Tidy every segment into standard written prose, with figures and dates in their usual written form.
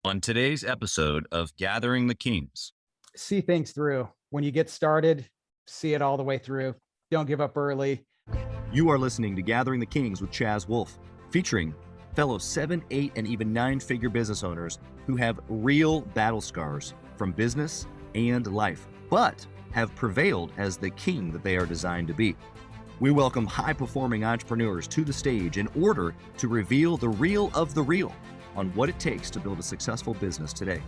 On today's episode of Gathering the Kings. See things through. When you get started, see it all the way through. Don't give up early. You are listening to Gathering the Kings with Chaz Wolfe, featuring fellow 7, 8, and even 9-figure business owners who have real battle scars from business and life, but have prevailed as the king that they are designed to be. We welcome high-performing entrepreneurs to the stage in order to reveal the real of the real on what it takes to build a successful business today.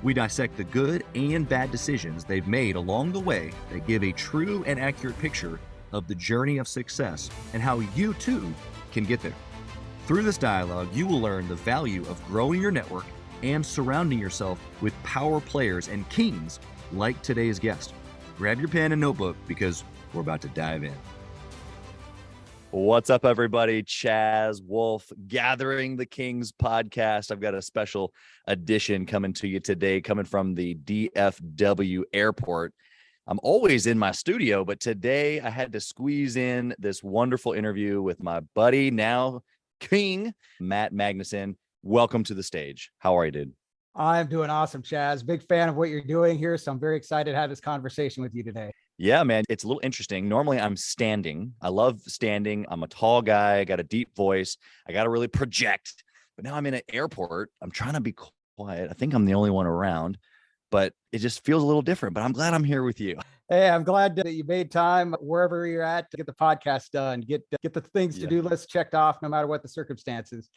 We dissect the good and bad decisions they've made along the way that give a true and accurate picture of the journey of success and how you too can get there. Through this dialogue, you will learn the value of growing your network and surrounding yourself with power players and kings like today's guest. Grab your pen and notebook because we're about to dive in. What's up, everybody? Chaz Wolfe, Gathering the Kings podcast. I've got a special edition coming to you today, coming from the DFW airport. I'm always in my studio, but today I had to squeeze in this wonderful interview with my buddy, now king, Matt Magnuson. Welcome to the stage. How are you, dude? I'm doing awesome, Chaz. Big fan of what you're doing here, so I'm very excited to have this conversation with you today. Yeah, man, it's a little interesting. Normally I'm standing. I love standing. I'm a tall guy. I got a deep voice. I got to really project. But now I'm in an airport. I'm trying to be quiet. I think I'm the only one around, but it just feels a little different. But I'm glad I'm here with you. Hey, I'm glad that you made time wherever you're at to get the podcast done, get the things to do list checked off, no matter what the circumstances.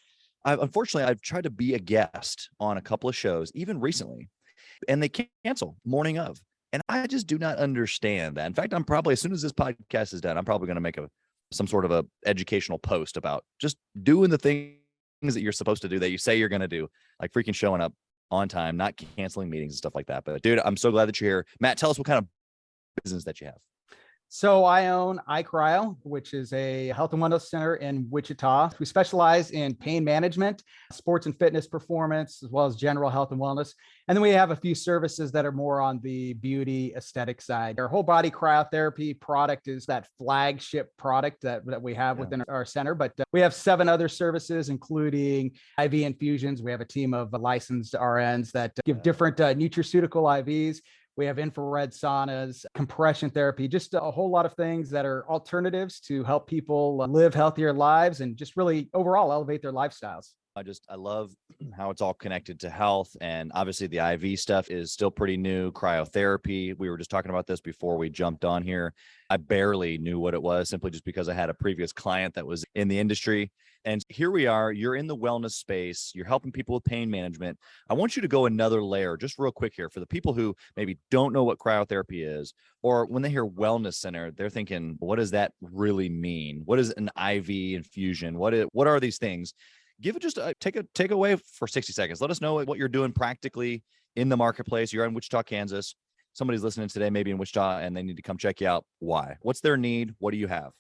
Unfortunately, I've tried to be a guest on a couple of shows, even recently, and they cancel morning of. And I just do not understand that. In fact, I'm probably, as soon as this podcast is done, I'm probably going to make some sort of a educational post about just doing the things that you're supposed to do, that you say you're going to do, like freaking showing up on time, not canceling meetings and stuff like that. But dude, I'm so glad that you're here. Matt, tell us what kind of business that you have. So I own iCRYO, which is a health and wellness center in Wichita. We specialize in pain management, sports and fitness performance, as well as general health and wellness. And then we have a few services that are more on the beauty aesthetic side. Our whole body cryotherapy product is that flagship product that we have within our center. But we have 7 other services, including IV infusions. We have a team of licensed RNs that give different nutraceutical IVs. We have infrared saunas, compression therapy, just a whole lot of things that are alternatives to help people live healthier lives and just really overall elevate their lifestyles. I love how it's all connected to health. And obviously the IV stuff is still pretty new. Cryotherapy. We were just talking about this before we jumped on here. I barely knew what it was, simply just because I had a previous client that was in the industry. And here we are, you're in the wellness space. You're helping people with pain management. I want you to go another layer just real quick here for the people who maybe don't know what cryotherapy is, or when they hear wellness center, they're thinking, what does that really mean? What is an IV infusion? What are these things? Give it just take away for 60 seconds. Let us know what you're doing practically in the marketplace. You're in Wichita, Kansas. Somebody's listening today, maybe in Wichita, and they need to come check you out. Why? What's their need? What do you have?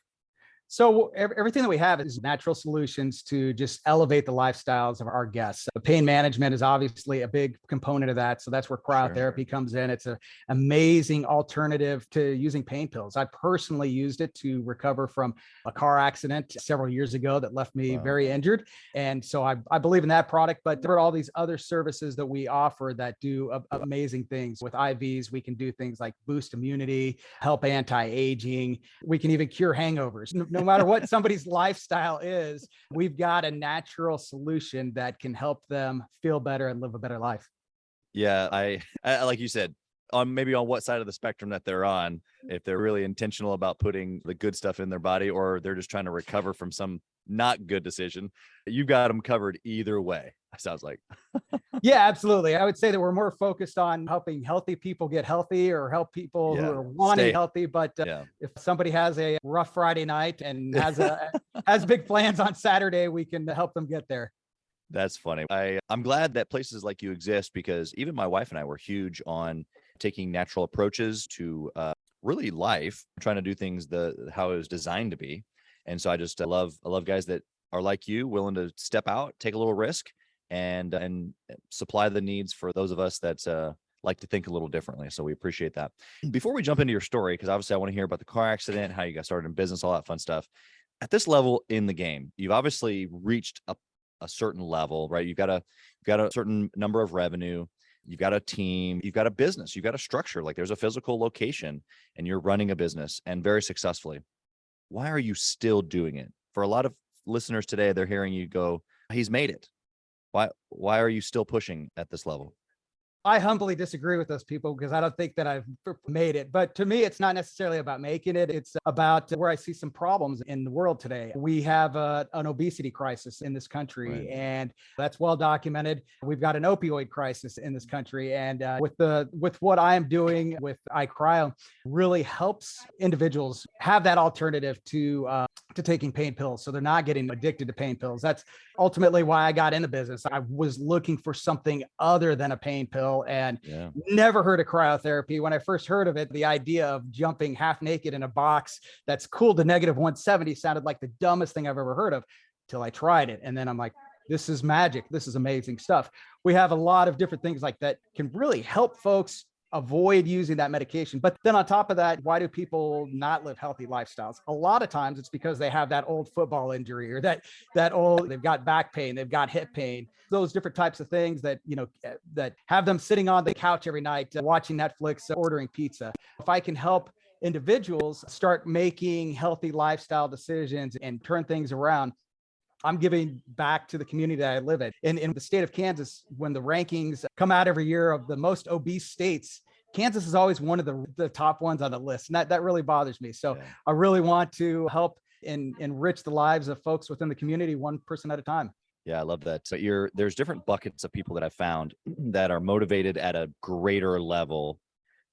So everything that we have is natural solutions to just elevate the lifestyles of our guests. Pain management is obviously a big component of that. So that's where cryotherapy comes in. It's an amazing alternative to using pain pills. I personally used it to recover from a car accident several years ago that left me very injured. And so I believe in that product, but there are all these other services that we offer that do amazing things. With IVs, we can do things like boost immunity, help anti-aging. We can even cure hangovers. No matter what somebody's lifestyle is, we've got a natural solution that can help them feel better and live a better life. Yeah, I like you said, maybe on what side of the spectrum that they're on, if they're really intentional about putting the good stuff in their body, or they're just trying to recover from some not good decision, you've got them covered either way. Sounds like. Yeah, absolutely. I would say that we're more focused on helping healthy people get healthy, or help people who are wanting healthy. But if somebody has a rough Friday night and has big plans on Saturday, we can help them get there. That's funny. I'm glad that places like you exist, because even my wife and I were huge on taking natural approaches to really life, trying to do things how it was designed to be. And so I love guys that are like you, willing to step out, take a little risk, and supply the needs for those of us that like to think a little differently. So we appreciate that. Before we jump into your story, because obviously I want to hear about the car accident, how you got started in business, all that fun stuff. At this level in the game, you've obviously reached a certain level, right? You've got a certain number of revenue, you've got a team, you've got a business, you've got a structure, like there's a physical location and you're running a business and very successfully. Why are you still doing it? For a lot of listeners today, they're hearing you go, he's made it. Why are you still pushing at this level? I humbly disagree with those people because I don't think that I've made it. But to me, it's not necessarily about making it. It's about where I see some problems in the world today. We have an obesity crisis in this country, Right. and that's well documented. We've got an opioid crisis in this country, and with what I am doing with iCRYO, really helps individuals have that alternative to taking pain pills, so they're not getting addicted to pain pills. That's ultimately why I got into business. I was looking for something other than a pain pill and never heard of cryotherapy. When I first heard of it, the idea of jumping half naked in a box that's cooled to negative 170 sounded like the dumbest thing I've ever heard of till I tried it. And then I'm like, this is magic. This is amazing stuff. We have a lot of different things like that can really help folks avoid using that medication. But then on top of that, why do people not live healthy lifestyles? A lot of times it's because they have that old football injury or they've got back pain, they've got hip pain, those different types of things that, that have them sitting on the couch every night, watching Netflix, ordering pizza. If I can help individuals start making healthy lifestyle decisions and turn things around, I'm giving back to the community that I live in. In the state of Kansas, when the rankings come out every year of the most obese states, Kansas is always one of the top ones on the list. And that really bothers me. So I really want to help enrich the lives of folks within the community, one person at a time. Yeah, I love that. So there's different buckets of people that I've found that are motivated at a greater level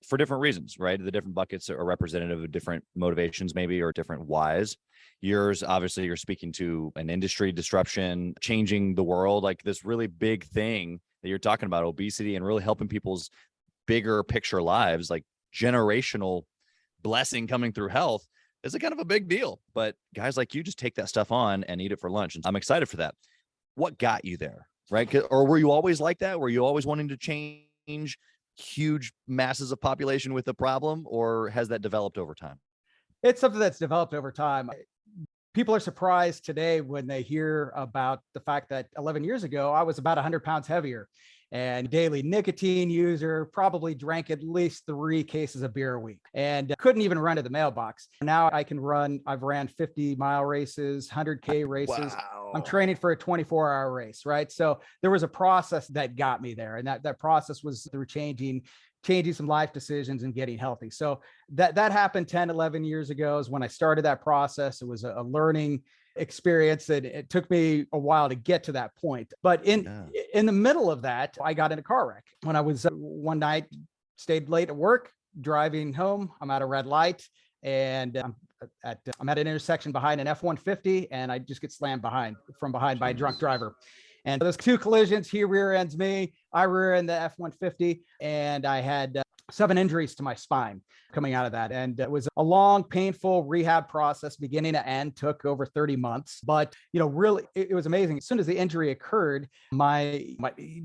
for different reasons, right? The different buckets are representative of different motivations, maybe, or different whys. Yours, obviously, you're speaking to an industry disruption, changing the world, like this really big thing that you're talking about, obesity, and really helping people's bigger picture lives, like generational blessing coming through health is a kind of a big deal. But guys like you just take that stuff on and eat it for lunch. And I'm excited for that. What got you there, right? Or were you always like that? Were you always wanting to change huge masses of population with a problem, or has that developed over time? It's something that's developed over time. People are surprised today when they hear about the fact that 11 years ago, I was about 100 pounds heavier and daily nicotine user, probably drank at least 3 cases of beer a week and couldn't even run to the mailbox. Now I've ran 50-mile races, 100K races. Wow. I'm training for a 24-hour race, right? So there was a process that got me there. And that process was through changing some life decisions and getting healthy. So that happened 10, 11 years ago is when I started that process. It was a learning experience that it took me a while to get to that point. But in the middle of that, I got in a car wreck when I was one night, stayed late at work, driving home. I'm at a red light and I'm at an intersection behind an F-150 and I just get slammed from behind by a drunk driver. And those 2 collisions, he rear ends me, I rear end the F-150, and I had 7 injuries to my spine coming out of that. And it was a long, painful rehab process, beginning to end, took over 30 months. But, really, it was amazing. As soon as the injury occurred, my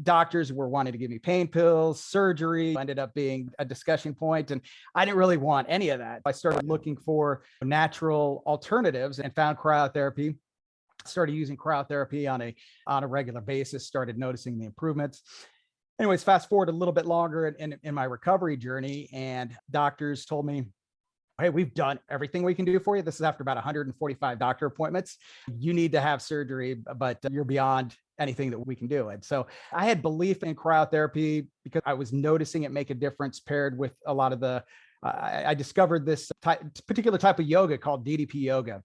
doctors were wanting to give me pain pills, surgery, ended up being a discussion point. And I didn't really want any of that. I started looking for natural alternatives and found cryotherapy. Started using cryotherapy on a regular basis, started noticing the improvements. Anyways, fast forward a little bit longer in my recovery journey, and doctors told me, hey, we've done everything we can do for you. This is after about 145 doctor appointments. You need to have surgery, but you're beyond anything that we can do. And so I had belief in cryotherapy because I was noticing it make a difference paired with a lot of I discovered this particular type of yoga called DDP yoga.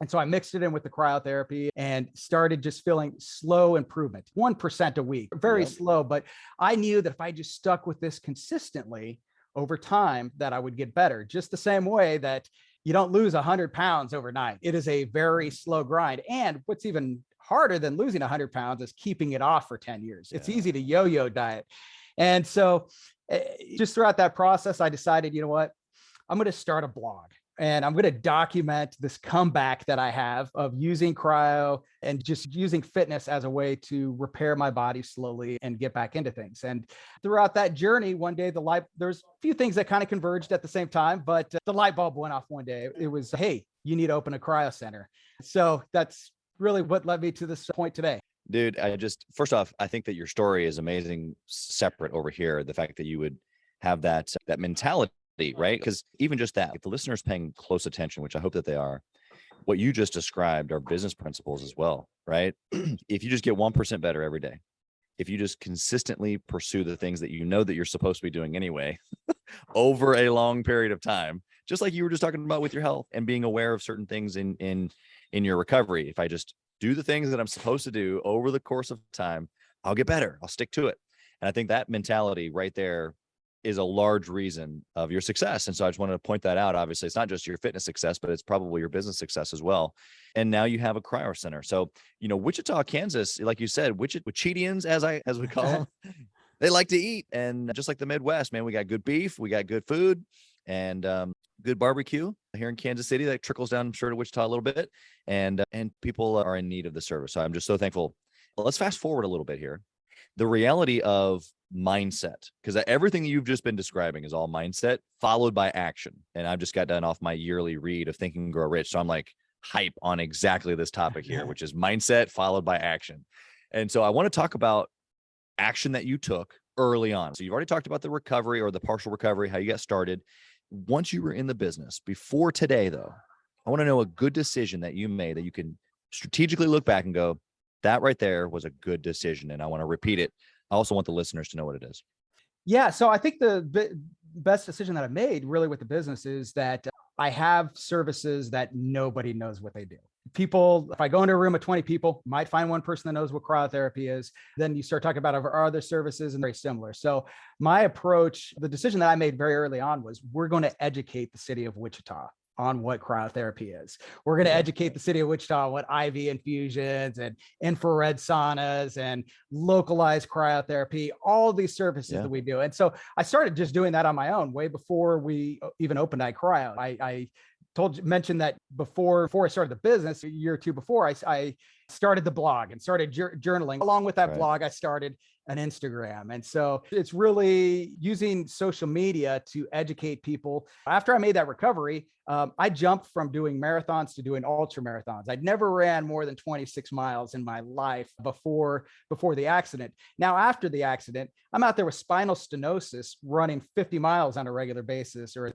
And so I mixed it in with the cryotherapy and started just feeling slow improvement, 1% a week, very slow. But I knew that if I just stuck with this consistently over time, that I would get better. Just the same way that you don't lose 100 pounds overnight. It is a very slow grind. And what's even harder than losing 100 pounds is keeping it off for 10 years. It's easy to yo-yo diet. And so just throughout that process, I decided, you know what, I'm going to start a blog. And I'm going to document this comeback that I have of using cryo and just using fitness as a way to repair my body slowly and get back into things. And throughout that journey, one day there's a few things that kind of converged at the same time, but the light bulb went off one day. It was, hey, you need to open a cryo center. So that's really what led me to this point today. Dude, first off, I think that your story is amazing separate over here. The fact that you would have that mentality, right? Because even just that, if the listener's paying close attention, which I hope that they are, what you just described are business principles as well, right? If you just get 1% better every day, if you just consistently pursue the things that you know that you're supposed to be doing anyway, over a long period of time, just like you were just talking about with your health and being aware of certain things in your recovery. If I just do the things that I'm supposed to do over the course of time, I'll get better. I'll stick to it. And I think that mentality right there is a large reason of your success. And so I just wanted to point that out. Obviously, it's not just your fitness success, but it's probably your business success as well. And now you have a cryo center. So, Wichita, Kansas, like you said, Wichitians, as we call them, they like to eat. And just like the Midwest, man, we got good beef, we got good food, and good barbecue here in Kansas City that trickles down, I'm sure, to Wichita a little bit. And people are in need of the service. So I'm just so thankful. Well, let's fast forward a little bit here. The reality of mindset, because everything you've just been describing is all mindset followed by action. And I've just got done off my yearly read of Think and Grow Rich. So I'm like hype on exactly this topic here, which is mindset followed by action. And so I want to talk about action that you took early on. So you've already talked about the recovery or the partial recovery, how you got started. Once you were in the business, before today, though, I want to know a good decision that you made that you can strategically look back and go, that right there was a good decision. And I want to repeat it. I also want the listeners to know what it is. Yeah. So I think the best decision that I made really with the business is that I have services that nobody knows what they do. People, if I go into a room of 20 people, might find one person that knows what cryotherapy is. Then you start talking about our other services and very similar. So my approach, the decision that I made very early on was we're going to educate the city of Wichita on what cryotherapy is. We're going to educate the city of Wichita on what IV infusions and infrared saunas and localized cryotherapy, all these services that we do. And so I started just doing that on my own way before we even opened iCRYO. I mentioned that before I started the business, a year or two before, I started the blog and started journaling. Along with that blog, I started an Instagram. And so it's really using social media to educate people. After I made that recovery, I jumped from doing marathons to doing ultra marathons. I'd never ran more than 26 miles in my life before the accident. Now, after the accident, I'm out there with spinal stenosis running 50 miles on a regular basis or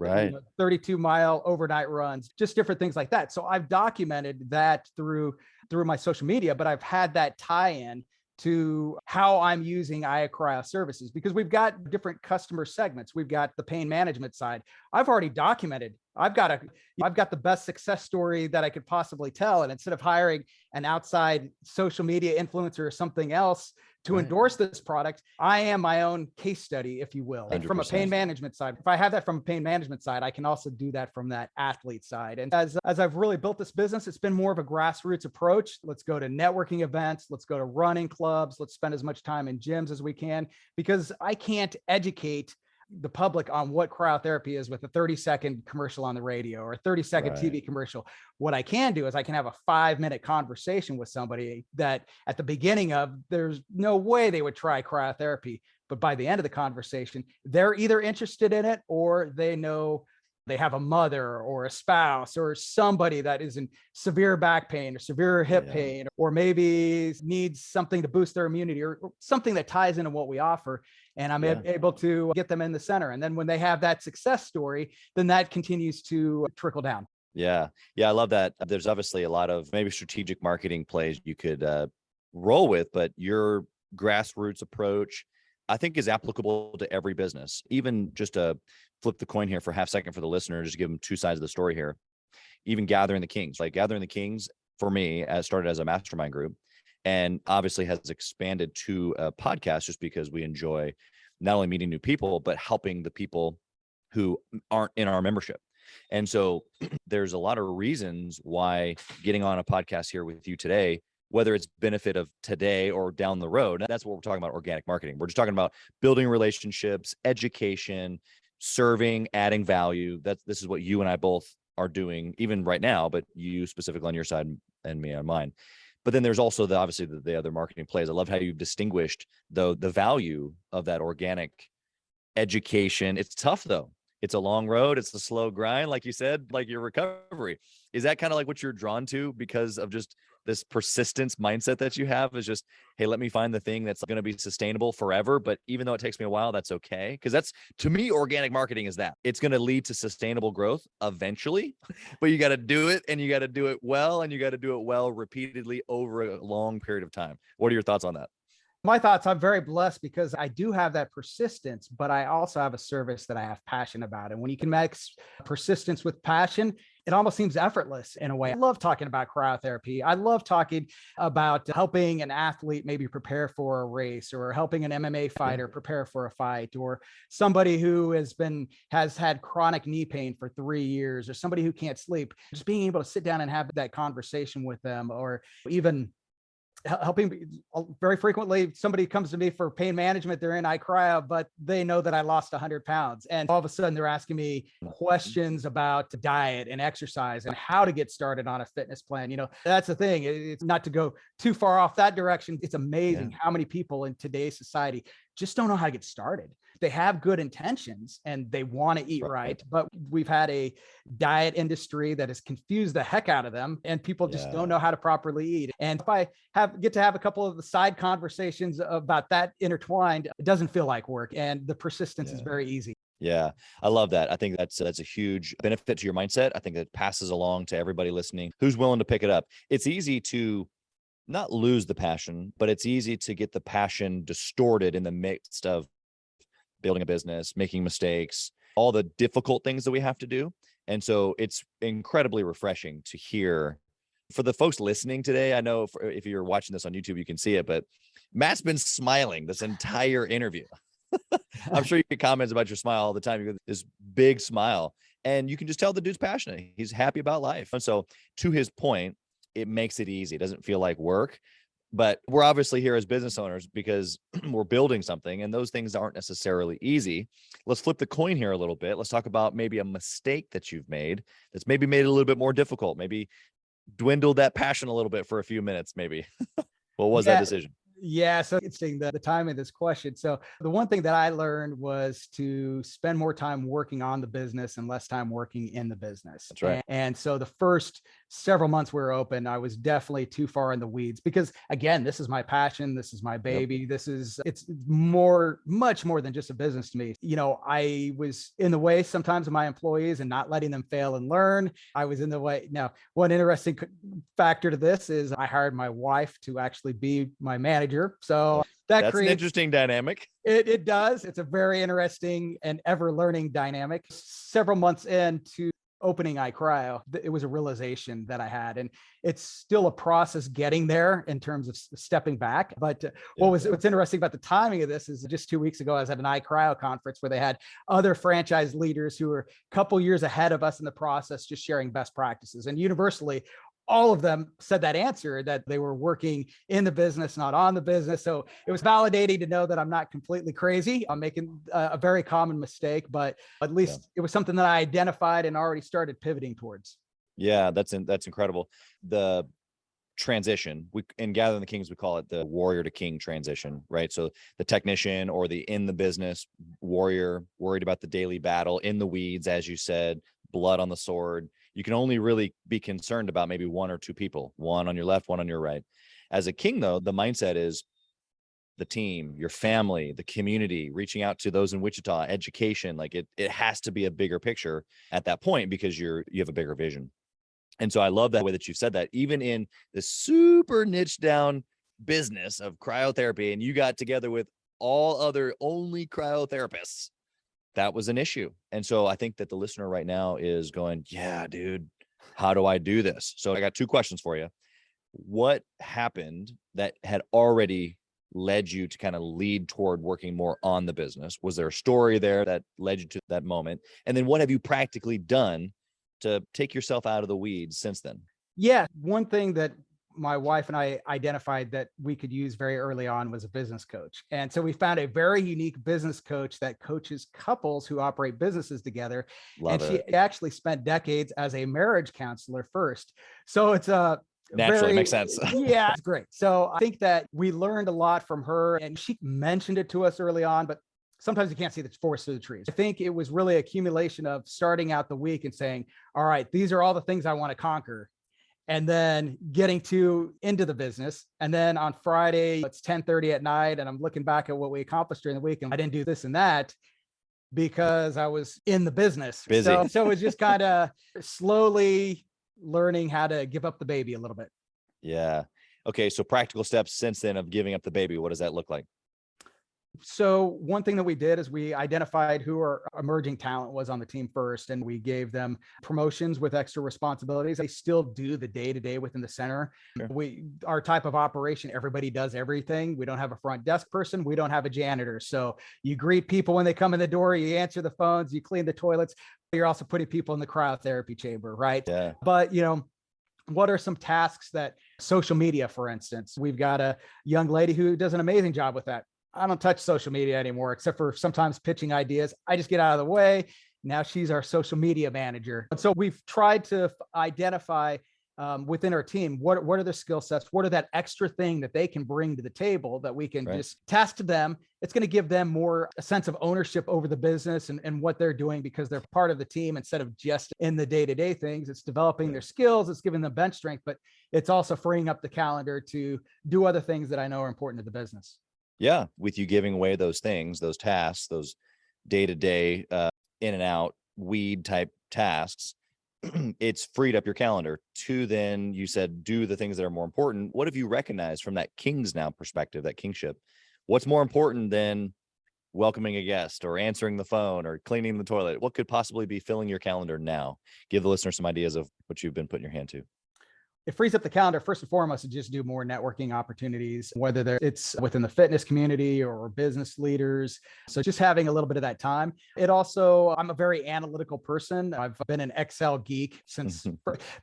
32-mile overnight runs, just different things like that. So I've documented that through my social media, but I've had that tie-in to how I'm using iCRYO services because we've got different customer segments. We've got the pain management side. I've already documented. I've got the best success story that I could possibly tell. And instead of hiring an outside social media influencer or something else to endorse this product, I am my own case study, if you will, 100%. From a pain management side. If I have that from a pain management side, I can also do that from that athlete side. And as I've really built this business, it's been more of a grassroots approach. Let's go to networking events. Let's go to running clubs. Let's spend as much time in gyms as we can, because I can't educate the public on what cryotherapy is with a 30-second commercial on the radio or a 30-second TV commercial. What I can do is I can have a 5-minute conversation with somebody that at the beginning of, there's no way they would try cryotherapy, but by the end of the conversation, they're either interested in it or they know they have a mother or a spouse or somebody that is in severe back pain or severe hip pain, or maybe needs something to boost their immunity or something that ties into what we offer. And I'm able to get them in the center. And then when they have that success story, then that continues to trickle down. Yeah. I love that. There's obviously a lot of maybe strategic marketing plays you could roll with, but your grassroots approach, I think, is applicable to every business. Even just to flip the coin here for a half second for the listener, just give them two sides of the story here. Even Gathering the Kings, like Gathering the Kings for me, started as a mastermind group and obviously has expanded to a podcast just because we enjoy not only meeting new people, but helping the people who aren't in our membership. And so there's a lot of reasons why getting on a podcast here with you today, whether it's benefit of today or down the road, that's what we're talking about, organic marketing. We're just talking about building relationships, education, serving, adding value. This is what you and I both are doing even right now, but you specifically on your side and me on mine. But then there's also obviously the other marketing plays. I love how you've distinguished the value of that organic education. It's tough though. It's a long road. It's a slow grind. Like you said, like your recovery. Is that kind of like what you're drawn to because of just this persistence mindset that you have is just, hey, let me find the thing that's going to be sustainable forever. But even though it takes me a while, that's okay. Because that's, to me, organic marketing is that. It's going to lead to sustainable growth eventually, but you got to do it, and you got to do it well, and you got to do it well repeatedly over a long period of time. What are your thoughts on that? My thoughts, I'm very blessed because I do have that persistence, but I also have a service that I have passion about. And when you can mix persistence with passion, it almost seems effortless in a way. I love talking about cryotherapy. I love talking about helping an athlete maybe prepare for a race, or helping an MMA fighter prepare for a fight, or somebody who has had chronic knee pain for 3 years, or somebody who can't sleep. Just being able to sit down and have that conversation with them, or even helping. Very frequently somebody comes to me for pain management, they're in iCRYO, but they know that I lost 100 pounds, and all of a sudden they're asking me questions about diet and exercise and how to get started on a fitness plan. That's the thing. It's not to go too far off that direction. It's amazing how many people in today's society just don't know how to get started. They have good intentions and they want to eat right, but we've had a diet industry that has confused the heck out of them, and people just don't know how to properly eat. And if I get to have a couple of the side conversations about that intertwined, it doesn't feel like work, and the persistence is very easy. Yeah, I love that. I think that's a huge benefit to your mindset. I think that passes along to everybody listening who's willing to pick it up. It's easy to not lose the passion, but it's easy to get the passion distorted in the midst of building a business, making mistakes, all the difficult things that we have to do. And so it's incredibly refreshing to hear. For the folks listening today, I know if you're watching this on YouTube, you can see it, but Matt's been smiling this entire interview. I'm sure you get comments about your smile all the time. You get this big smile, and you can just tell the dude's passionate. He's happy about life. And so to his point, it makes it easy. It doesn't feel like work. But we're obviously here as business owners because we're building something, and those things aren't necessarily easy. Let's flip the coin here a little bit. Let's talk about maybe a mistake that you've made that's maybe made it a little bit more difficult, maybe dwindled that passion a little bit for a few minutes, maybe. What was that decision? Yeah, so interesting the time of this question. So the one thing that I learned was to spend more time working on the business and less time working in the business. That's right. And so the first several months we were open, I was definitely too far in the weeds because, again, this is my passion. This is my baby. Yep. It's much more than just a business to me. I was in the way sometimes of my employees and not letting them fail and learn. I was in the way. Now, one interesting factor to this is I hired my wife to actually be my manager. So that's an interesting dynamic. It does. It's a very interesting and ever learning dynamic. Several months into opening iCRYO, it was a realization that I had, and it's still a process getting there in terms of stepping back. But what's interesting about the timing of this is just 2 weeks ago, I was at an iCRYO conference where they had other franchise leaders who were a couple years ahead of us in the process, just sharing best practices. And universally, all of them said that answer, that they were working in the business, not on the business. So it was validating to know that I'm not completely crazy. I'm making a very common mistake, but at least it was something that I identified and already started pivoting towards. Yeah, that's incredible. The transition, in Gathering the Kings, we call it the warrior to king transition, right? So the technician or the in the business warrior, worried about the daily battle, in the weeds, as you said, blood on the sword. You can only really be concerned about maybe one or two people, one on your left, one on your right. As a king, though, the mindset is the team, your family, the community, reaching out to those in Wichita, education. Like it has to be a bigger picture at that point because you have a bigger vision. And so I love that way that you've said that, even in the super niche down business of cryotherapy, and you got together with all other only cryotherapists, that was an issue. And so I think that the listener right now is going, yeah, dude, how do I do this? So I got two questions for you. What happened that had already led you to kind of lead toward working more on the business? Was there a story there that led you to that moment? And then what have you practically done to take yourself out of the weeds since then? Yeah, one thing that my wife and I identified that we could use very early on was a business coach. And so we found a very unique business coach that coaches couples who operate businesses together. She actually spent decades as a marriage counselor first. So it's naturally makes sense. Yeah, it's great. So I think that we learned a lot from her, and she mentioned it to us early on, but sometimes you can't see the forest through the trees. I think it was really accumulation of starting out the week and saying, all right, these are all the things I want to conquer. and then getting into the business. And then on Friday, it's 10:30 at night, and I'm looking back at what we accomplished during the week, and I didn't do this and that because I was in the business. Busy. So it's just kind of slowly learning how to give up the baby a little bit. Yeah. Okay. So practical steps since then of giving up the baby. What does that look like? So one thing that we did is we identified who our emerging talent was on the team first, and we gave them promotions with extra responsibilities. They still do the day-to-day within the center. Sure. Our type of operation, everybody does everything. We don't have a front desk person. We don't have a janitor. So you greet people when they come in the door, you answer the phones, you clean the toilets. You're also putting people in the cryotherapy chamber, right? Yeah. But, what are some tasks that social media, for instance, we've got a young lady who does an amazing job with that. I don't touch social media anymore, except for sometimes pitching ideas. I just get out of the way. Now she's our social media manager. And so we've tried to identify within our team, what are the skill sets? What are that extra thing that they can bring to the table that we can just task to them? It's going to give them more a sense of ownership over the business and what they're doing because they're part of the team instead of just in the day-to-day things. It's developing their skills. It's giving them bench strength, but it's also freeing up the calendar to do other things that I know are important to the business. Yeah. With you giving away those things, those tasks, those day-to-day in and out weed type tasks, it's freed up your calendar to then you said, do the things that are more important. What have you recognized from that King's Now perspective, that kingship? What's more important than welcoming a guest or answering the phone or cleaning the toilet? What could possibly be filling your calendar now? Give the listener some ideas of what you've been putting your hand to. It frees up the calendar first and foremost to just do more networking opportunities, whether it's within the fitness community or business leaders. So just having a little bit of that time. It also, I'm a very analytical person. I've been an Excel geek since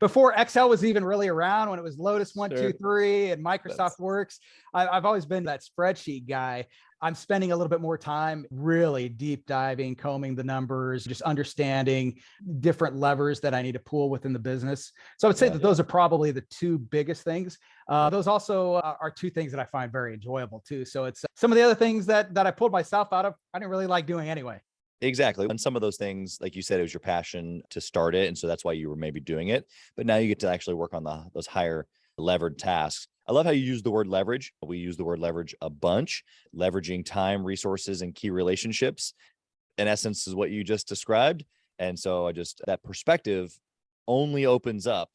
before Excel was even really around, when it was Lotus 1-2-3 and Microsoft Works. I've always been that spreadsheet guy. I'm spending a little bit more time really deep diving, combing the numbers, just understanding different levers that I need to pull within the business. So I would say that those are probably the two biggest things. Those also are two things that I find very enjoyable too. So it's some of the other things that I pulled myself out of, I didn't really like doing anyway. Exactly. And some of those things, like you said, it was your passion to start it. And so that's why you were maybe doing it. But now you get to actually work on those higher levered tasks. I love how you use the word leverage. We use the word leverage a bunch. Leveraging time, resources, and key relationships, in essence, is what you just described. And so that perspective only opens up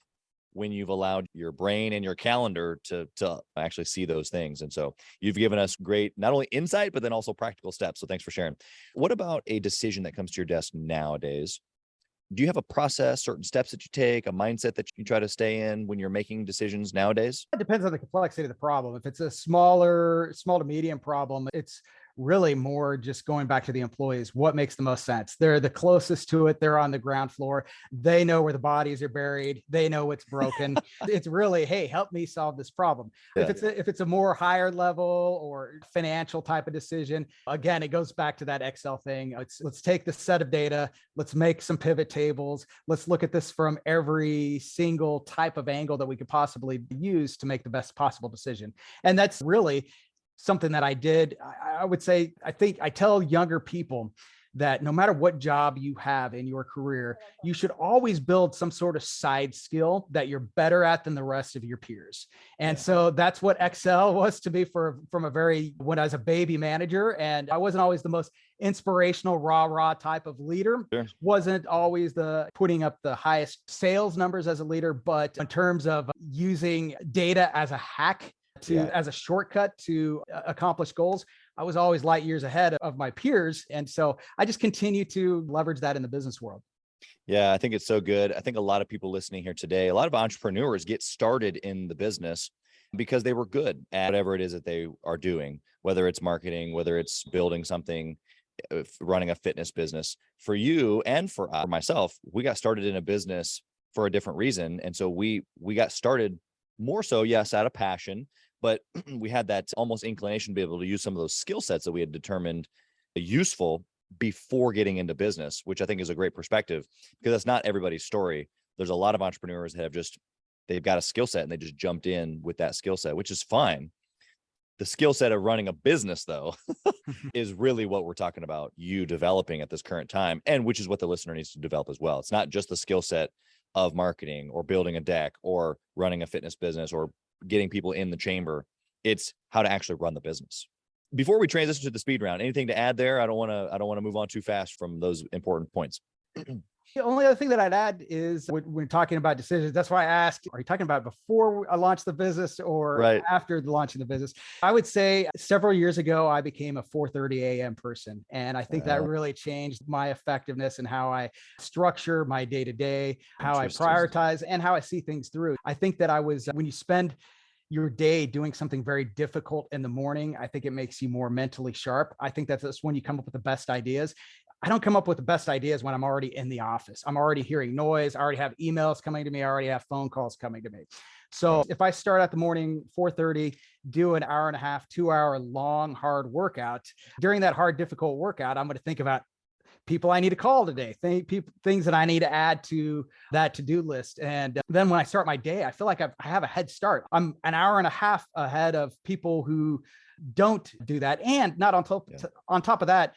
when you've allowed your brain and your calendar to actually see those things. And so you've given us great, not only insight, but then also practical steps. So thanks for sharing. What about a decision that comes to your desk nowadays? Do you have a process, certain steps that you take, a mindset that you try to stay in when you're making decisions nowadays? It depends on the complexity of the problem. If it's a small to medium problem, it's really more just going back to the employees. What makes the most sense? They're the closest to it. They're on the ground floor. They know where the bodies are buried. They know what's broken. It's really, hey, help me solve this problem. Yeah. If it's a more higher level or financial type of decision, again, it goes back to that Excel thing. Let's take the set of data. Let's make some pivot tables. Let's look at this from every single type of angle that we could possibly use to make the best possible decision. And that's really something that I did. I would say, I tell younger people that no matter what job you have in your career, you should always build some sort of side skill that you're better at than the rest of your peers. And so that's what Excel was to me when I was a baby manager, and I wasn't always the most inspirational rah type of leader. Sure. Wasn't always the putting up the highest sales numbers as a leader, but in terms of using data as a hack as a shortcut to accomplish goals, I was always light years ahead of my peers. And so I just continue to leverage that in the business world. Yeah, I think it's so good. I think a lot of people listening here today, a lot of entrepreneurs get started in the business because they were good at whatever it is that they are doing, whether it's marketing, whether it's building something, running a fitness business. For you and for myself, we got started in a business for a different reason. And so we got started more so, yes, out of passion, but we had that almost inclination to be able to use some of those skill sets that we had determined useful before getting into business, which I think is a great perspective, because that's not everybody's story. There's a lot of entrepreneurs that they've got a skill set and they just jumped in with that skill set, which is fine. The skill set of running a business, though, is really what we're talking about, you developing at this current time, and which is what the listener needs to develop as well. It's not just the skill set of marketing or building a deck or running a fitness business or getting people in the chamber. It's how to actually run the business. Before we transition to the speed round, anything to add there? I don't want to move on too fast from those important points. The only other thing that I'd add is when we're talking about decisions, that's why I asked, are you talking about before I launched the business or after the launching the business? I would say several years ago, I became a 4:30 a.m. person. And I think that really changed my effectiveness and how I structure my day-to-day, how I prioritize, and how I see things through. I think that when you spend your day doing something very difficult in the morning, I think it makes you more mentally sharp. I think that's when you come up with the best ideas. I don't come up with the best ideas when I'm already in the office. I'm already hearing noise. I already have emails coming to me. I already have phone calls coming to me. So if I start out the morning, 4:30, do an hour and a half, 2-hour long, hard workout, during that hard, difficult workout, I'm going to think about people I need to call today, things that I need to add to that to-do list. And then when I start my day, I feel like I have a head start. I'm an hour and a half ahead of people who don't do that. And not on top of that,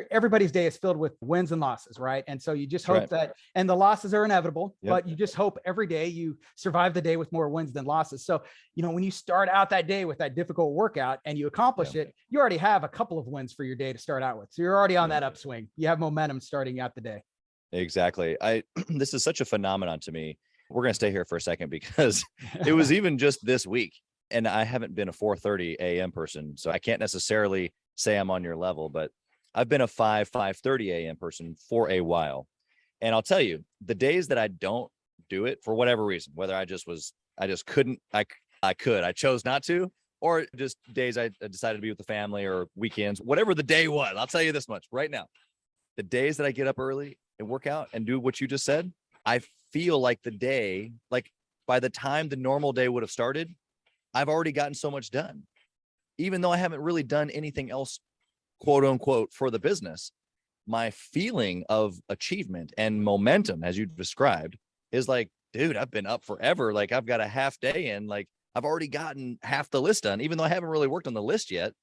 everybody's day is filled with wins and losses, right? And so you just hope that, and the losses are inevitable, but you just hope every day you survive the day with more wins than losses. So, when you start out that day with that difficult workout and you accomplish it, you already have a couple of wins for your day to start out with. So you're already on that upswing. You have momentum starting out the day. Exactly. This is such a phenomenon to me. We're going to stay here for a second because it was even just this week. And I haven't been a 4:30 a.m. person, so I can't necessarily say I'm on your level, but I've been a 5:30 a.m. person for a while. And I'll tell you, the days that I don't do it for whatever reason, whether I just couldn't, I chose not to, or just days I decided to be with the family or weekends, whatever the day was, I'll tell you this much right now. The days that I get up early and work out and do what you just said, I feel like the day, like by the time the normal day would have started, I've already gotten so much done, even though I haven't really done anything else, quote unquote, for the business. My feeling of achievement and momentum, as you described, is like, dude, I've been up forever. Like I've got a half day in, like I've already gotten half the list done, even though I haven't really worked on the list yet.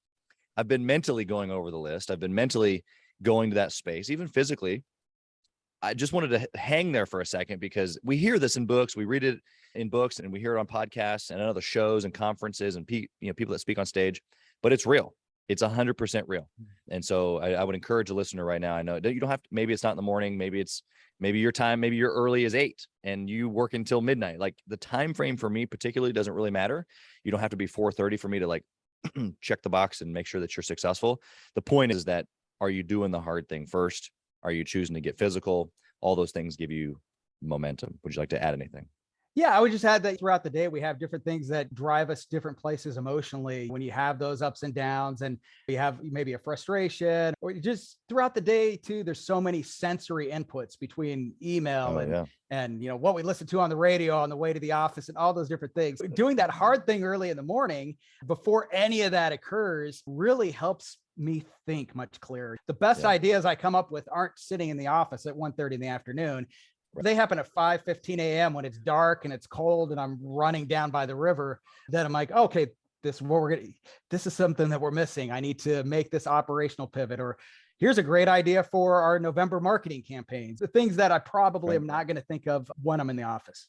I've been mentally going over the list. I've been mentally going to that space, even physically. I just wanted to hang there for a second because we hear this in books, we read it in books, and we hear it on podcasts and other shows and conferences and people that speak on stage, but it's real. It's 100% real. And so I would encourage a listener right now. I know you don't have to, maybe it's not in the morning. Maybe your time, maybe your early is 8 and you work until midnight. Like the time frame for me particularly doesn't really matter. You don't have to be 4:30 for me to like check the box and make sure that you're successful. The point is that, are you doing the hard thing first? Are you choosing to get physical? All those things give you momentum. Would you like to add anything? Yeah, I would just add that throughout the day, we have different things that drive us different places emotionally. When you have those ups and downs and you have maybe a frustration, or just throughout the day too, there's so many sensory inputs between email and what we listen to on the radio on the way to the office and all those different things. Doing that hard thing early in the morning before any of that occurs really helps me think much clearer. The best ideas I come up with aren't sitting in the office at 1:30 in the afternoon. They happen at 5:15 a.m. when it's dark and it's cold and I'm running down by the river. Then I'm like, okay, this is something that we're missing. I need to make this operational pivot, or here's a great idea for our November marketing campaigns. The things that I probably am not going to think of when I'm in the office.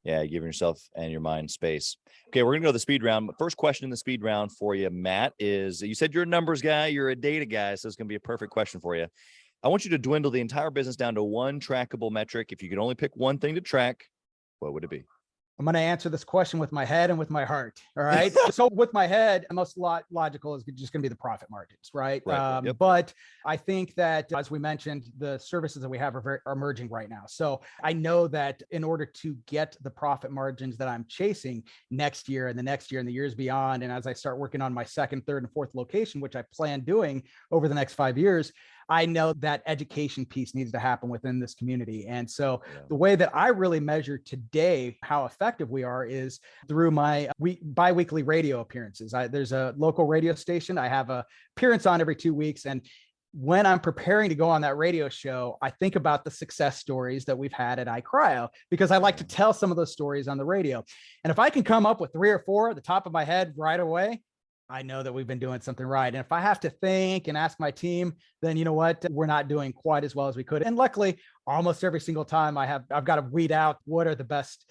Yeah, giving yourself and your mind space. Okay, we're going to go to the speed round. First question in the speed round for you, Matt, is you said you're a numbers guy, you're a data guy, so it's going to be a perfect question for you. I want you to dwindle the entire business down to one trackable metric. If you could only pick one thing to track, what would it be? I'm going to answer this question with my head and with my heart. All right. So with my head, the most logical is just going to be the profit margins, right? But I think that, as we mentioned, the services that we have are emerging right now. So I know that in order to get the profit margins that I'm chasing next year and the next year and the years beyond, and as I start working on my second, third, and fourth location, which I plan doing over the next 5 years, I know that education piece needs to happen within this community. And so the way that I really measure today how effective we are is through my bi-weekly radio appearances. There's a local radio station I have a appearance on every 2 weeks. And when I'm preparing to go on that radio show, I think about the success stories that we've had at iCRYO, because I like to tell some of those stories on the radio. And if I can come up with 3 or 4 at the top of my head right away, I know that we've been doing something right. And if I have to think and ask my team, then you know what, we're not doing quite as well as we could. And luckily, almost every single time I've got to weed out what are the best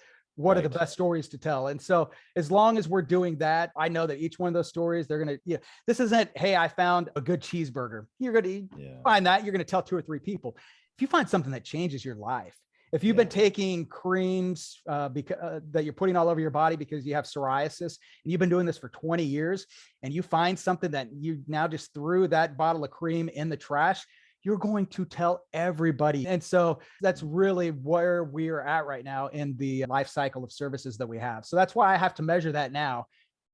stories to tell. And so as long as we're doing that, I know that each one of those stories, they're going to, this isn't, hey, I found a good cheeseburger. You're going to find that, you're going to tell 2 or 3 people. If you find something that changes your life, if you've been taking creams that you're putting all over your body because you have psoriasis, and you've been doing this for 20 years, and you find something that you now just threw that bottle of cream in the trash, you're going to tell everybody. And so that's really where we are at right now in the life cycle of services that we have. So that's why I have to measure that now.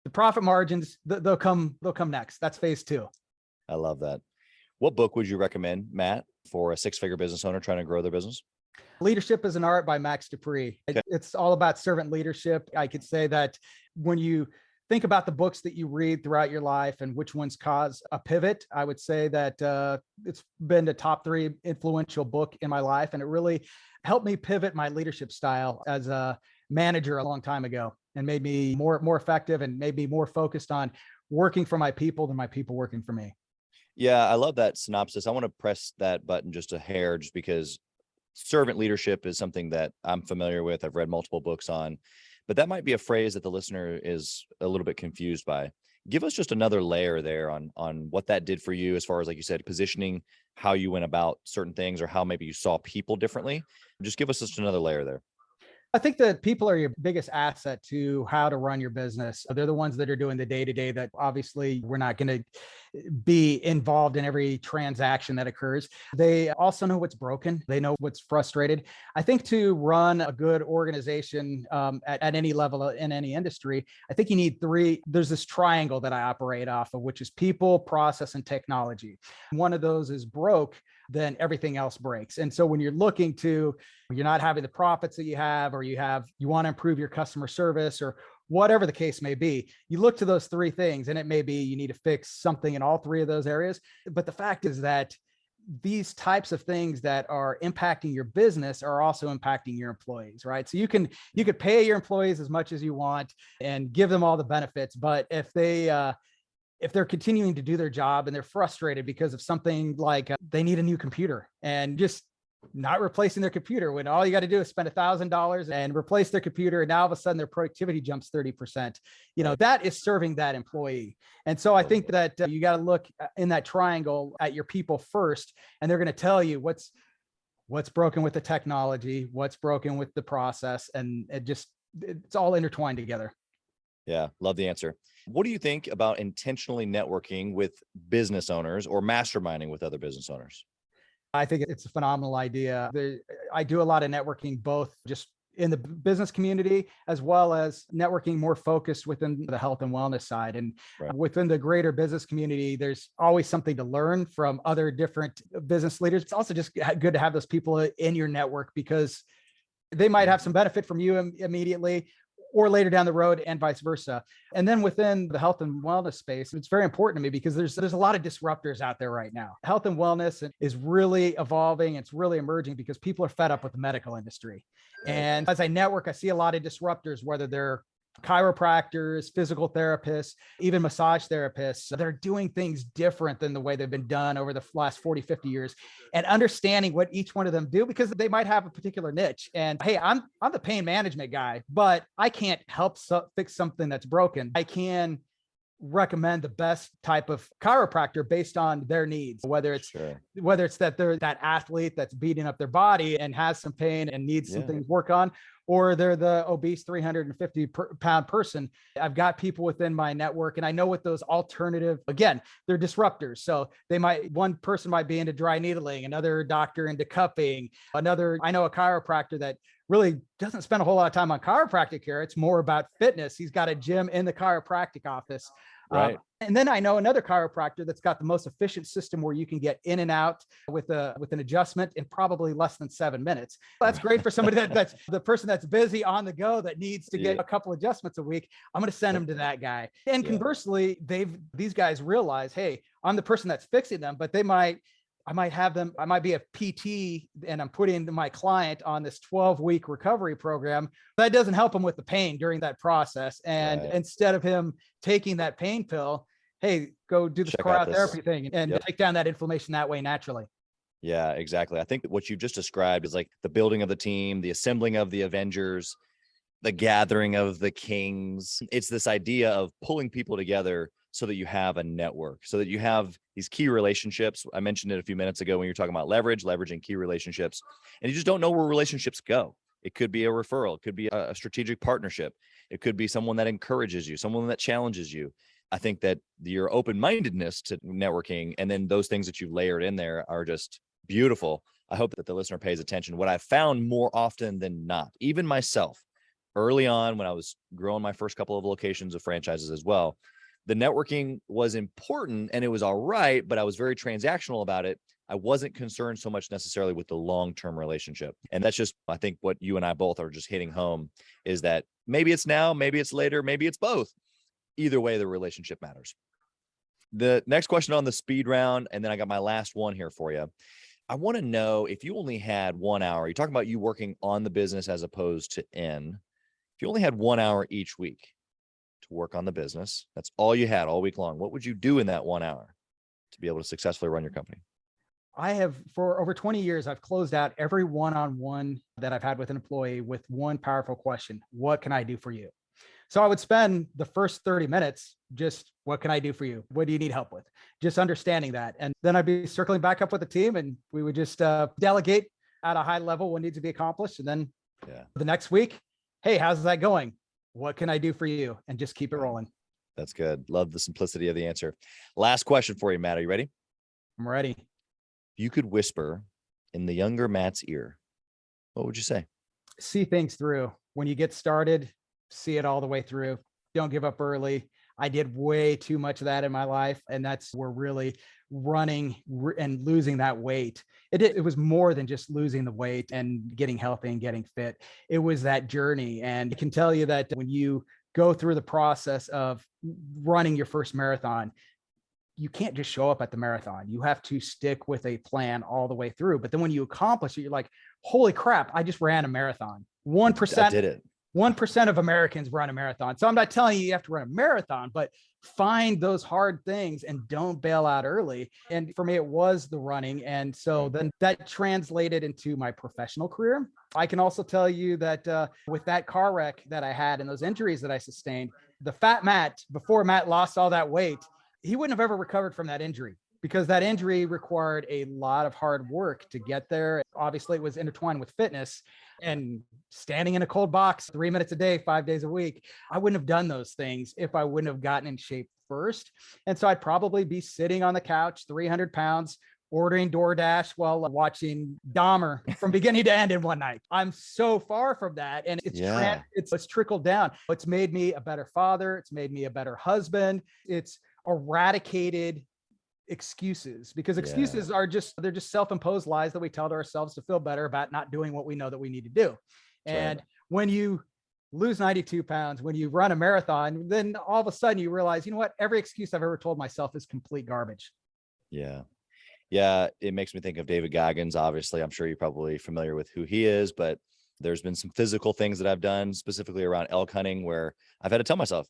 The profit margins, they'll come next. That's phase 2. I love that. What book would you recommend, Matt, for a 6-figure business owner trying to grow their business? Leadership is an Art by Max Dupree. Okay. It's all about servant leadership. I could say that when you think about the books that you read throughout your life and which ones cause a pivot, I would say that it's been the top 3 influential book in my life. And it really helped me pivot my leadership style as a manager a long time ago, and made me more effective and made me more focused on working for my people than my people working for me. Yeah, I love that synopsis. I want to press that button just a hair, just because servant leadership is something that I'm familiar with. I've read multiple books on, but that might be a phrase that the listener is a little bit confused by. Give us just another layer there on what that did for you, as far as, like you said, positioning, how you went about certain things, or how maybe you saw people differently. Just give us just another layer there. I think that people are your biggest asset to how to run your business. They're the ones that are doing the day-to-day that obviously we're not going to be involved in every transaction that occurs. They also know what's broken. They know what's frustrated. I think to run a good organization at any level in any industry, I think you need 3. There's this triangle that I operate off of, which is people, process, and technology. One of those is broke, then everything else breaks. And so when you're you're not having the profits that you have, or you want to improve your customer service, or whatever the case may be, you look to those 3 things, and it may be you need to fix something in all 3 of those areas. But the fact is that these types of things that are impacting your business are also impacting your employees, right? So you could pay your employees as much as you want and give them all the benefits, but if they're continuing to do their job and they're frustrated because of something like they need a new computer, and just not replacing their computer, when all you got to do is spend $1,000 and replace their computer, and now all of a sudden their productivity jumps 30%, that is serving that employee. And so I think that you got to look in that triangle at your people first, and they're going to tell you what's broken with the technology, what's broken with the process, and it's all intertwined together. Yeah, love the answer. What do you think about intentionally networking with business owners or masterminding with other business owners? I think it's a phenomenal idea. I do a lot of networking, both just in the business community, as well as networking more focused within the health and wellness side. And within the greater business community, there's always something to learn from other different business leaders. It's also just good to have those people in your network, because they might have some benefit from you immediately, or later down the road, and vice versa. And then within the health and wellness space, it's very important to me because there's a lot of disruptors out there right now. Health and wellness is really evolving. It's really emerging because people are fed up with the medical industry. And as I network, I see a lot of disruptors, whether they're chiropractors, physical therapists, even massage therapists. They're doing things different than the way they've been done over the last 40, 50 years, and understanding what each one of them do, because they might have a particular niche. And hey, I'm the pain management guy, but I can't help fix something that's broken. I can recommend the best type of chiropractor based on their needs, whether it's that they're that athlete that's beating up their body and has some pain and needs some things work on, or they're the obese 350-pound person. I've got people within my network, and I know what those alternative, again, they're disruptors. So one person might be into dry needling, another doctor into cupping, I know a chiropractor that really doesn't spend a whole lot of time on chiropractic care. It's more about fitness. He's got a gym in the chiropractic office. Right. And then I know another chiropractor that's got the most efficient system where you can get in and out with an adjustment in probably less than 7 minutes. That's great for somebody that's the person that's busy on the go that needs to get a couple adjustants a week. I'm going to send them to that guy. And conversely, these guys realize, hey, I'm the person that's fixing them, but I might be a PT, and I'm putting my client on this 12-week recovery program. That doesn't help him with the pain during that process. And instead of him taking that pain pill, hey, go do this Check out this. cryotherapy thing and Yep. take down that inflammation that way naturally. Yeah, exactly. I think what you just described is like the building of the team, the assembling of the Avengers, the gathering of the kings. It's this idea of pulling people together so that you have a network, so that you have these key relationships. I mentioned it a few minutes ago when you're talking about leveraging key relationships, and you just don't know where relationships go. It could be a referral. It could be a strategic partnership. It could be someone that encourages you, someone that challenges you. I think that your open-mindedness to networking and then those things that you've layered in there are just beautiful. I hope that the listener pays attention. What I've found more often than not, even myself, early on when I was growing my first couple of locations of franchises as well, the networking was important and it was all right, but I was very transactional about it. I wasn't concerned so much necessarily with the long-term relationship. And that's just, I think what you and I both are just hitting home is that maybe it's now, maybe it's later, maybe it's both. Either way, the relationship matters. The next question on the speed round, and then I got my last one here for you. I want to know, if you only had 1 hour, you're talking about you working on the business as opposed to in. If you only had 1 hour each week to work on the business, that's all you had all week long, what would you do in that 1 hour to be able to successfully run your company? I have, for over 20 years, I've closed out every one-on-one that I've had with an employee with one powerful question: what can I do for you? So I would spend the first 30 minutes just, what can I do for you? What do you need help with? Just understanding that. And then I'd be circling back up with the team and we would just delegate at a high level what needs to be accomplished. And then the next week, hey, how's that going? What can I do for you? And just keep it rolling. That's good. Love the simplicity of the answer. Last question for you, Matt. Are you ready? I'm ready. If you could whisper in the younger Matt's ear, what would you say? See things through. When you get started, see it all the way through. Don't give up early. I did way too much of that in my life. And that's where really running and losing that weight. It was more than just losing the weight and getting healthy and getting fit. It was that journey. And I can tell you that when you go through the process of running your first marathon, you can't just show up at the marathon. You have to stick with a plan all the way through. But then when you accomplish it, you're like, holy crap, I just ran a marathon. 1%. I did it. 1% of Americans run a marathon. So I'm not telling you have to run a marathon, but find those hard things and don't bail out early. And for me, it was the running. And so then that translated into my professional career. I can also tell you that with that car wreck that I had and those injuries that I sustained, the fat Matt, before Matt lost all that weight, he wouldn't have ever recovered from that injury, because that injury required a lot of hard work to get there. Obviously, it was intertwined with fitness and standing in a cold box 3 minutes a day, 5 days a week. I wouldn't have done those things if I wouldn't have gotten in shape first. And so I'd probably be sitting on the couch, 300 pounds, ordering DoorDash while watching Dahmer from beginning to end in one night. I'm so far from that. And it's trickled down. It's made me a better father. It's made me a better husband. It's eradicated excuses, because excuses are they're just self-imposed lies that we tell to ourselves to feel better about not doing what we know that we need to do. And when you lose 92 pounds, when you run a marathon, then all of a sudden you realize, you know what, every excuse I've ever told myself is complete garbage. Yeah, it makes me think of David Goggins. Obviously, I'm sure you're probably familiar with who he is, but there's been some physical things that I've done specifically around elk hunting where I've had to tell myself,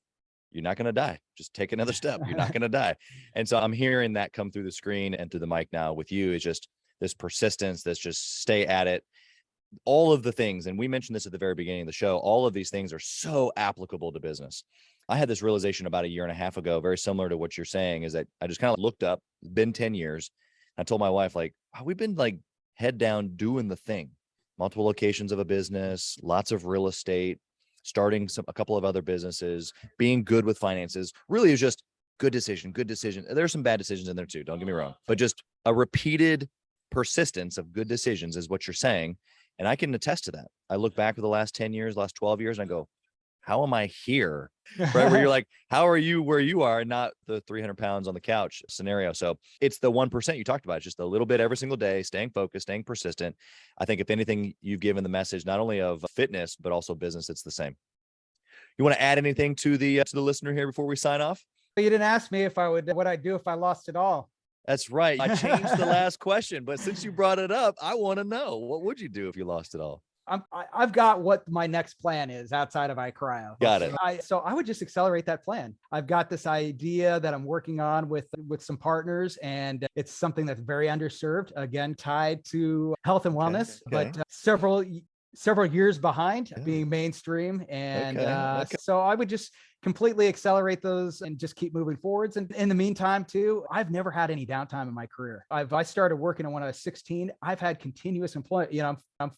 you're not going to die. Just take another step. You're not going to die. And so I'm hearing that come through the screen and through the mic now with you. Is just this persistence, this just stay at it. All of the things, and we mentioned this at the very beginning of the show, all of these things are so applicable to business. I had this realization about 1.5 years ago, very similar to what you're saying, is that I just kind of looked up, it's been 10 years. I told my wife, like, oh, we've been like head down doing the thing, multiple locations of a business, lots of real estate, starting a couple of other businesses, being good with finances. Really is just good decision. There's some bad decisions in there too, don't get me wrong, but just a repeated persistence of good decisions is what you're saying. And I can attest to that. I look back at the last 10 years, last 12 years, and I go, how am I here? Right? Where you're like, how are you where you are, and not the 300 pounds on the couch scenario. So it's the 1% you talked about. It's just a little bit every single day, staying focused, staying persistent. I think if anything, you've given the message, not only of fitness, but also business. It's the same. You want to add anything to the listener here before we sign off? You didn't ask me what I'd do if I lost it all. That's right. I changed the last question, but since you brought it up, I want to know, what would you do if you lost it all? I've got what my next plan is outside of iCRYO. Got it. So I would just accelerate that plan. I've got this idea that I'm working on with some partners, and it's something that's very underserved, again, tied to health and wellness, but several years behind being mainstream. And so I would just completely accelerate those and just keep moving forwards. And in the meantime, too, I've never had any downtime in my career. I started working when I was 16. I've had continuous employment. You know, I'm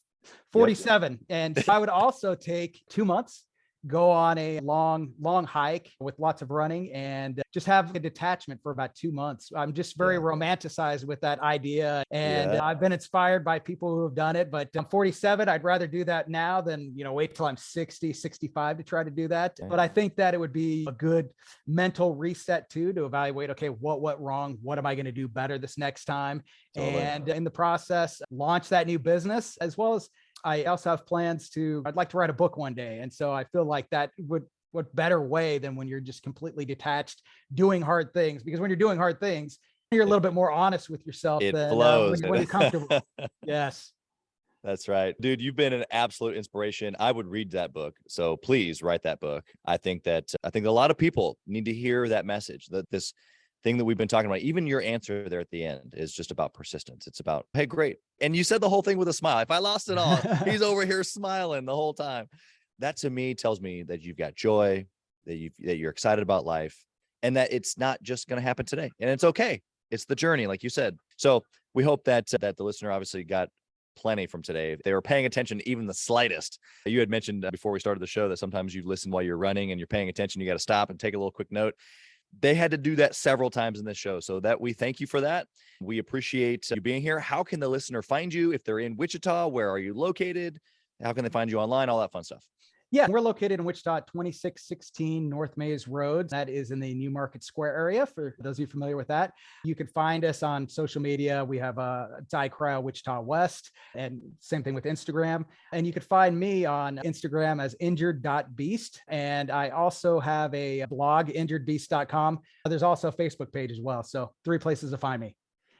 47, and I would also take 2 months, go on a long hike with lots of running, and just have a detachment for about 2 months. I'm just very romanticized with that idea. And I've been inspired by people who have done it, but I'm 47. I'd rather do that now than, wait till I'm 60, 65 to try to do that. But I think that it would be a good mental reset too, to evaluate, okay, what went wrong? What am I going to do better this next time? Totally. And in the process, launch that new business, as well as I also have plans I'd like to write a book one day. And so I feel like that what better way than when you're just completely detached, doing hard things, because when you're doing hard things, you're a little bit more honest with yourself than when you're comfortable. Yes. That's right. Dude, you've been an absolute inspiration. I would read that book. So please write that book. I think a lot of people need to hear that message, that this thing that we've been talking about, even your answer there at the end, is just about persistence. It's about, hey, great. And you said the whole thing with a smile. If I lost it all, he's over here smiling the whole time. That to me tells me that you've got joy, that you're excited about life, and that it's not just going to happen today. And it's okay. It's the journey, like you said. So we hope that the listener obviously got plenty from today. If they were paying attention, even the slightest. You had mentioned before we started the show that sometimes you listen while you're running and you're paying attention. You got to stop and take a little quick note. They had to do that several times in this show. So that we thank you for that. We appreciate you being here. How can the listener find you? If they're in Wichita, where are you located? How can they find you online? All that fun stuff. Yeah, we're located in Wichita, 2616 North Mays Road. That is in the New Market Square area, for those of you familiar with that. You can find us on social media. We have iCRYO Wichita West, and same thing with Instagram. And you can find me on Instagram as injured.beast. And I also have a blog, injuredbeast.com. There's also a Facebook page as well. So 3 places to find me.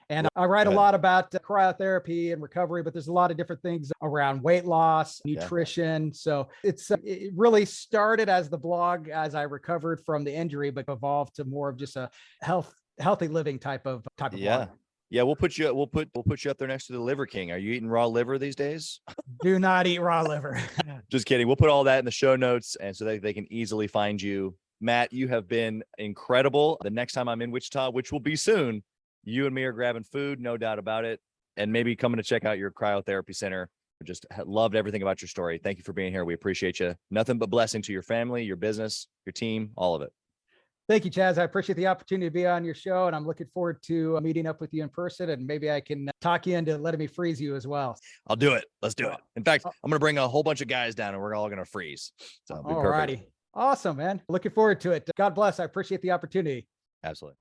And I write a lot about cryotherapy and recovery, but there's a lot of different things around weight loss, nutrition. So it really started as the blog as I recovered from the injury, but evolved to more of just a healthy living type of blog. Yeah, we'll put you up there next to the Liver King. Are you eating raw liver these days? Do not eat raw liver. Just kidding. We'll put all that in the show notes, and so that they can easily find you. Matt, you have been incredible. The next time I'm in Wichita, which will be soon, you and me are grabbing food, no doubt about it, and maybe coming to check out your cryotherapy center. Just loved everything about your story. Thank you for being here. We appreciate you. Nothing but blessing to your family, your business, your team, all of it. Thank you, Chaz. I appreciate the opportunity to be on your show, and I'm looking forward to meeting up with you in person, and maybe I can talk you into letting me freeze you as well. I'll do it. Let's do it. In fact, I'm going to bring a whole bunch of guys down, and we're all going to freeze. So all righty. Awesome, man. Looking forward to it. God bless. I appreciate the opportunity. Absolutely.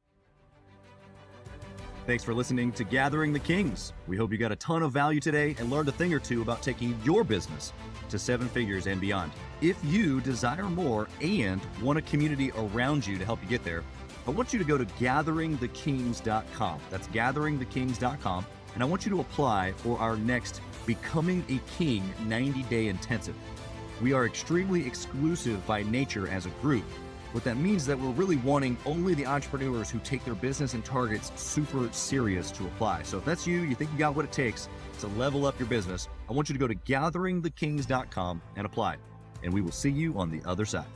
Thanks for listening to Gathering the Kings. We hope you got a ton of value today and learned a thing or two about taking your business to 7 figures and beyond. If you desire more and want a community around you to help you get there, I want you to go to gatheringthekings.com. That's gatheringthekings.com. And I want you to apply for our next Becoming a King 90-day intensive. We are extremely exclusive by nature as a group. What that means is that we're really wanting only the entrepreneurs who take their business and targets super serious to apply. So if that's you think you got what it takes to level up your business, I want you to go to gatheringthekings.com and apply. And we will see you on the other side.